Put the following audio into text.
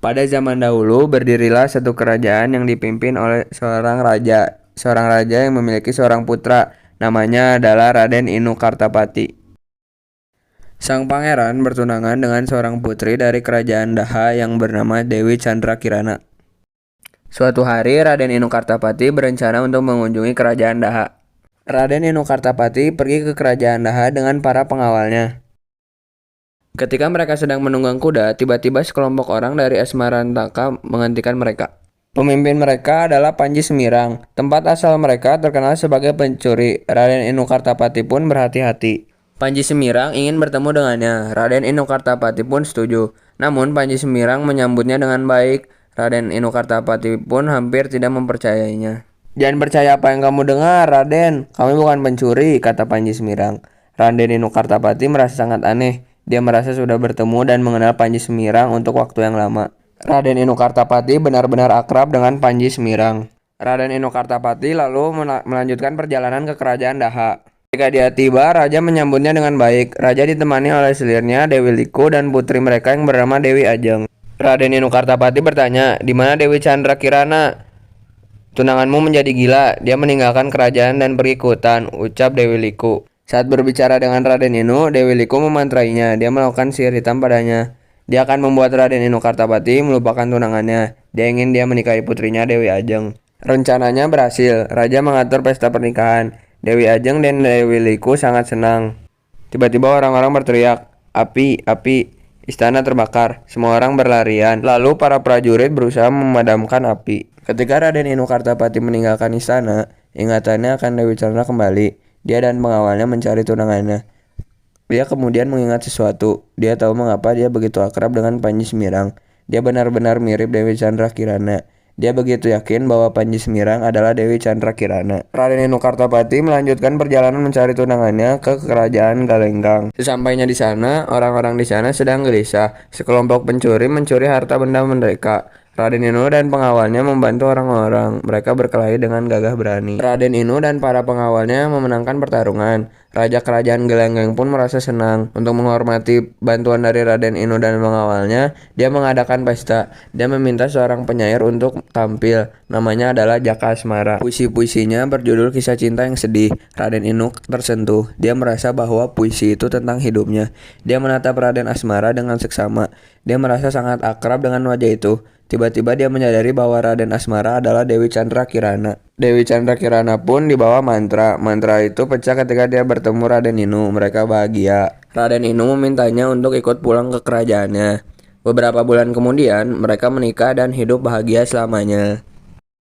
Pada zaman dahulu berdirilah satu kerajaan yang dipimpin oleh seorang raja. Seorang raja yang memiliki seorang putra, namanya adalah Raden Inu Kartapati. Sang pangeran bertunangan dengan seorang putri dari kerajaan Daha yang bernama Dewi Chandra Kirana. Suatu hari Raden Inu Kartapati berencana untuk mengunjungi kerajaan Daha. Raden Inu Kartapati pergi ke kerajaan Daha dengan para pengawalnya. Ketika mereka sedang menunggang kuda, tiba-tiba sekelompok orang dari Asmarantaka menghentikan mereka. Pemimpin mereka adalah Panji Semirang. Tempat asal mereka terkenal sebagai pencuri. Raden Inu Kartapati pun berhati-hati. Panji Semirang ingin bertemu dengannya. Raden Inu Kartapati pun setuju. Namun Panji Semirang menyambutnya dengan baik. Raden Inu Kartapati pun hampir tidak mempercayainya. "Jangan percaya apa yang kamu dengar, Raden. Kami bukan pencuri," kata Panji Semirang. Raden Inu Kartapati merasa sangat aneh. Dia merasa sudah bertemu dan mengenal Panji Semirang untuk waktu yang lama. Raden Inu Kartapati benar-benar akrab dengan Panji Semirang. Raden Inu Kartapati lalu melanjutkan perjalanan ke kerajaan Daha. Ketika dia tiba, raja menyambutnya dengan baik. Raja ditemani oleh selirnya Dewi Liku dan putri mereka yang bernama Dewi Ajeng. Raden Inu Kartapati bertanya, "Di mana Dewi Chandra Kirana? Tunanganmu menjadi gila. Dia meninggalkan kerajaan dan pergi ke hutan," ucap Dewi Liku. Saat berbicara dengan Raden Inu, Dewi Liku memantrainya. Dia melakukan sihir hitam padanya. Dia akan membuat Raden Inu Kartapati melupakan tunangannya. Dia ingin dia menikahi putrinya Dewi Ajeng. Rencananya berhasil. Raja mengatur pesta pernikahan. Dewi Ajeng dan Dewi Liku sangat senang. Tiba-tiba orang-orang berteriak, "Api, api!" Istana terbakar. Semua orang berlarian. Lalu para prajurit berusaha memadamkan api. Ketika Raden Inu Kartapati meninggalkan istana, ingatannya akan Dewi Chandra kembali. Dia dan pengawalnya mencari tunangannya. Dia kemudian mengingat sesuatu. Dia tahu mengapa dia begitu akrab dengan Panji Semirang. Dia benar-benar mirip Dewi Chandra Kirana. Dia begitu yakin bahwa Panji Semirang adalah Dewi Chandra Kirana. Raden Inu Kartapati melanjutkan perjalanan mencari tunangannya ke kerajaan Galenggang. Sesampainya di sana, orang-orang di sana sedang gelisah. Sekelompok pencuri mencuri harta benda mereka. Raden Inu dan pengawalnya membantu orang-orang. Mereka berkelahi dengan gagah berani. Raden Inu dan para pengawalnya memenangkan pertarungan. Raja kerajaan Gelenggang pun merasa senang. Untuk menghormati bantuan dari Raden Inu dan pengawalnya, dia mengadakan pesta. Dia meminta seorang penyair untuk tampil. Namanya adalah Jaka Asmara. Puisi-puisinya berjudul kisah cinta yang sedih. Raden Inu tersentuh. Dia merasa bahwa puisi itu tentang hidupnya. Dia menatap Raden Asmara dengan seksama. Dia merasa sangat akrab dengan wajah itu. Tiba-tiba dia menyadari bahwa Raden Asmara adalah Dewi Chandra Kirana. Dewi Chandra Kirana pun dibawa mantra. Mantra itu pecah ketika dia bertemu Raden Inu. Mereka bahagia. Raden Inu memintanya untuk ikut pulang ke kerajaannya. Beberapa bulan kemudian, mereka menikah dan hidup bahagia selamanya.